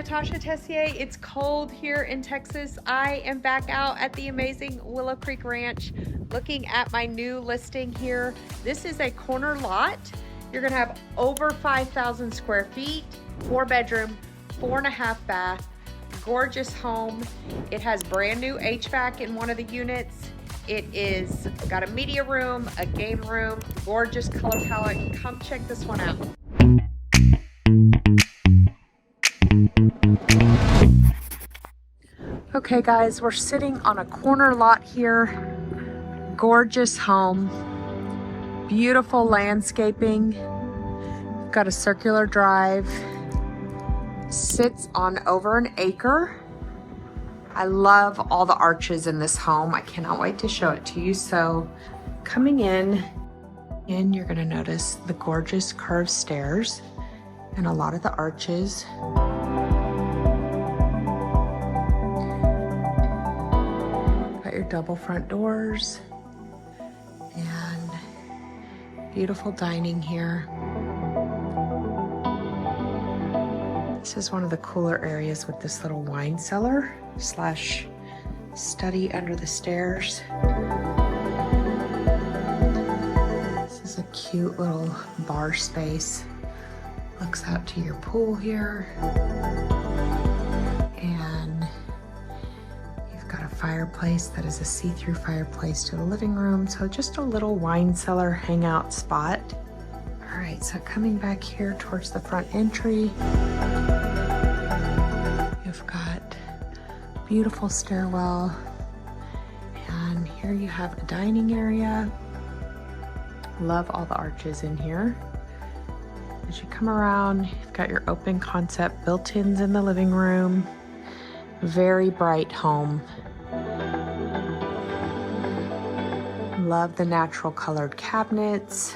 Natasha Tessier. It's cold here in Texas. I am back out at the amazing Willow Creek Ranch looking at my new listing here. This is a corner lot. You're gonna have over 5,000 square feet, 4-bedroom, 4.5 bath, gorgeous home. It has brand new HVAC in one of the units. It is got a media room, a game room, gorgeous color palette. Come check this one out. Okay guys, we're sitting on a corner lot here. Gorgeous home, beautiful landscaping. Got a circular drive. Sits on over an acre. I love all the arches in this home. I cannot wait to show it to you. So coming in, you're gonna notice the gorgeous curved stairs and a lot of the arches. Got your double front doors and beautiful dining here. This is one of the cooler areas with this little wine cellar slash study under the stairs. This is a cute little bar space. Looks out to your pool here. And you've got a fireplace that is a see-through fireplace to the living room. So just a little wine cellar hangout spot. All right, so coming back here towards the front entry, you've got beautiful stairwell, and here you have a dining area. Love all the arches in here. As you come around, you've got your open concept built-ins in the living room. Very bright home. Love the natural colored cabinets.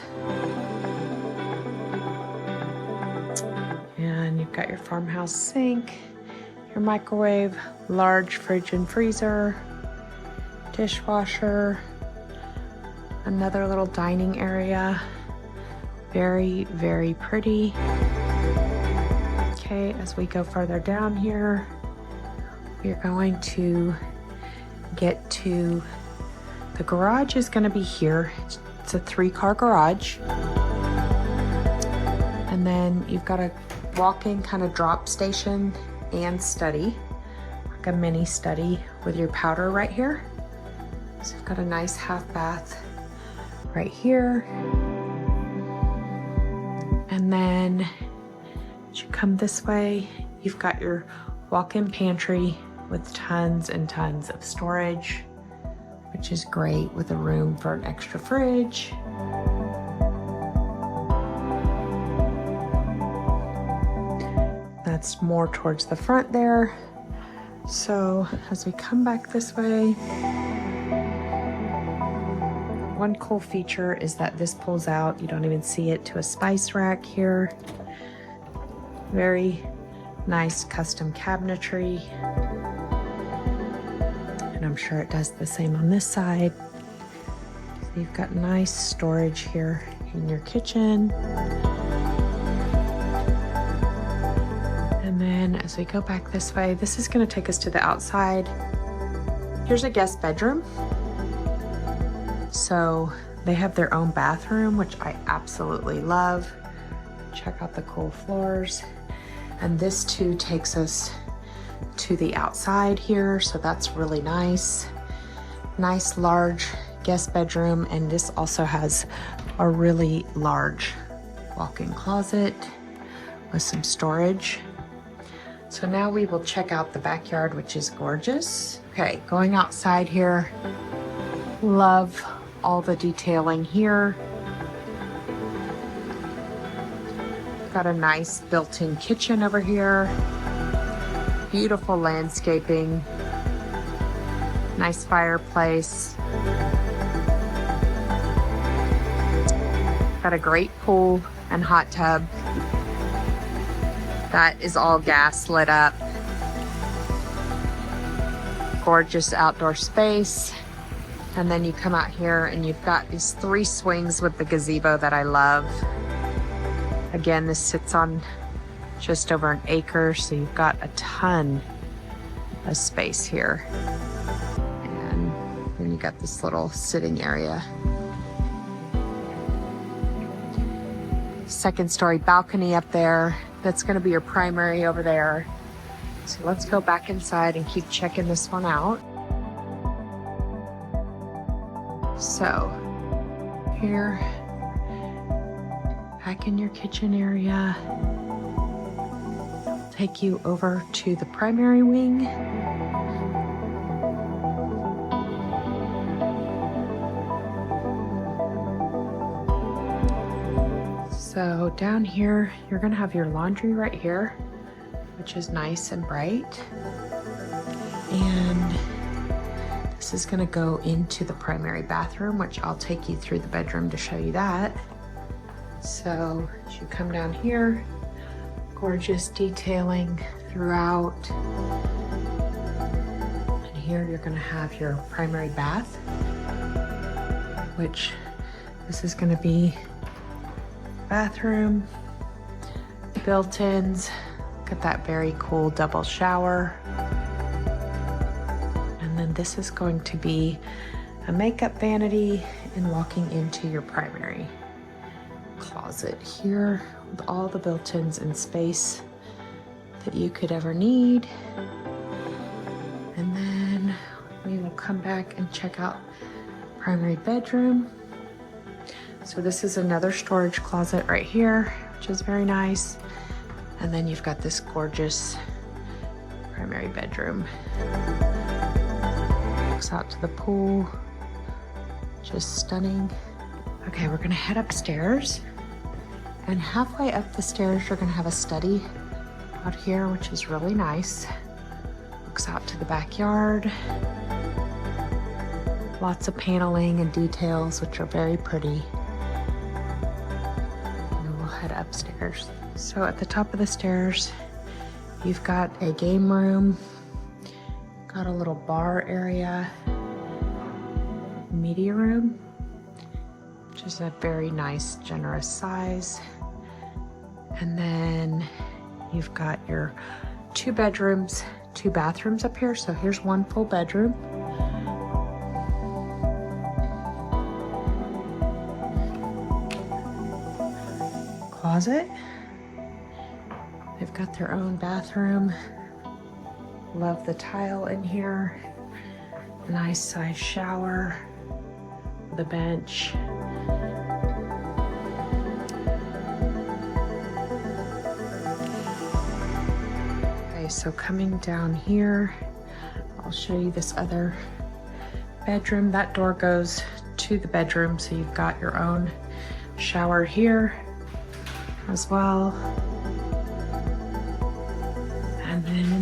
And you've got your farmhouse sink, your microwave, large fridge and freezer, dishwasher, another little dining area. Very, very pretty. Okay, as we go further down here, we're going to get to, the garage is gonna be here. It's a 3-car garage. And then you've got a walk-in kind of drop station and study, like a mini study with your powder right here. So you've got a nice half bath right here. And then as you come this way, you've got your walk-in pantry with tons and tons of storage, which is great with a room for an extra fridge. That's more towards the front there. So as we come back this way, one cool feature is that this pulls out, you don't even see it, to a spice rack here. Very nice custom cabinetry. And I'm sure it does the same on this side. So you've got nice storage here in your kitchen. And then as we go back this way, this is going to take us to the outside. Here's a guest bedroom. So they have their own bathroom, which I absolutely love. Check out the cool floors. And this too takes us to the outside here. So that's really nice. Nice large guest bedroom. And this also has a really large walk-in closet with some storage. So now we will check out the backyard, which is gorgeous. Okay, going outside here. Love all the detailing here. Got a nice built-in kitchen over here. Beautiful landscaping. Nice fireplace. Got a great pool and hot tub. That is all gas lit up. Gorgeous outdoor space. And then you come out here and you've got these 3 swings with the gazebo that I love. Again, this sits on just over an acre, so you've got a ton of space here. And then you got this little sitting area. Second story balcony up there. That's gonna be your primary over there. So let's go back inside and keep checking this one out. So here, back in your kitchen area, take you over to the primary wing. So down here, you're gonna have your laundry right here, which is nice and bright. And this is gonna go into the primary bathroom, which I'll take you through the bedroom to show you that. So as you come down here, gorgeous detailing throughout. And here you're gonna have your primary bath, which this is gonna be bathroom, built-ins, got that very cool double shower. And then this is going to be a makeup vanity and walking into your primary closet here with all the built-ins and space that you could ever need. And then we will come back and check out primary bedroom. So this is another storage closet right here, which is very nice. And then you've got this gorgeous primary bedroom. Looks out to the pool, just stunning. Okay, we're gonna head upstairs. And halfway up the stairs, you're gonna have a study out here, which is really nice. Looks out to the backyard. Lots of paneling and details, which are very pretty. Head upstairs. So at the top of the stairs, you've got a game room, got a little bar area, media room, which is a very nice, generous size. And then you've got your 2 bedrooms, 2 bathrooms up here. So here's one full bedroom. Closet. They've got their own bathroom. Love the tile in here. A nice size shower with a bench. Okay, so coming down here, I'll show you this other bedroom. That door goes to the bedroom, so you've got your own shower here as well. And then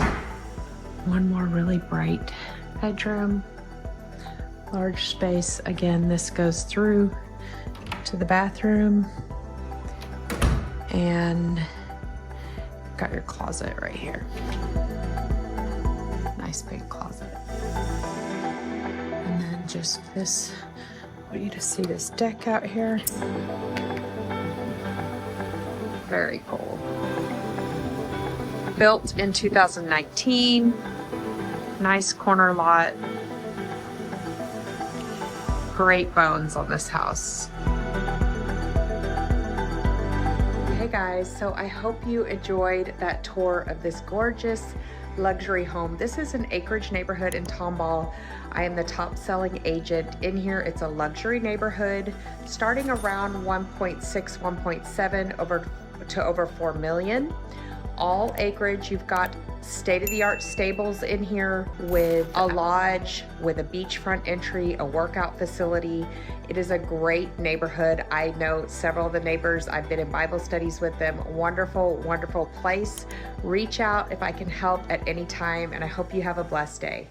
one more really bright bedroom, large space. Again, this goes through to the bathroom, and got your closet right here. Nice big closet. And then just this, I want you to see this deck out here. Very cool. Built in 2019. Nice corner lot. Great bones on this house. Hey guys, so I hope you enjoyed that tour of this gorgeous luxury home. This is an acreage neighborhood in Tomball. I am the top selling agent in here. It's a luxury neighborhood starting around 1.6, 1.7 over 4 million. All acreage. You've got state-of-the-art stables in here with a lodge, with a beachfront entry, a workout facility. It is a great neighborhood. I know several of the neighbors. I've been in Bible studies with them. Wonderful, wonderful place. Reach out if I can help at any time, and I hope you have a blessed day.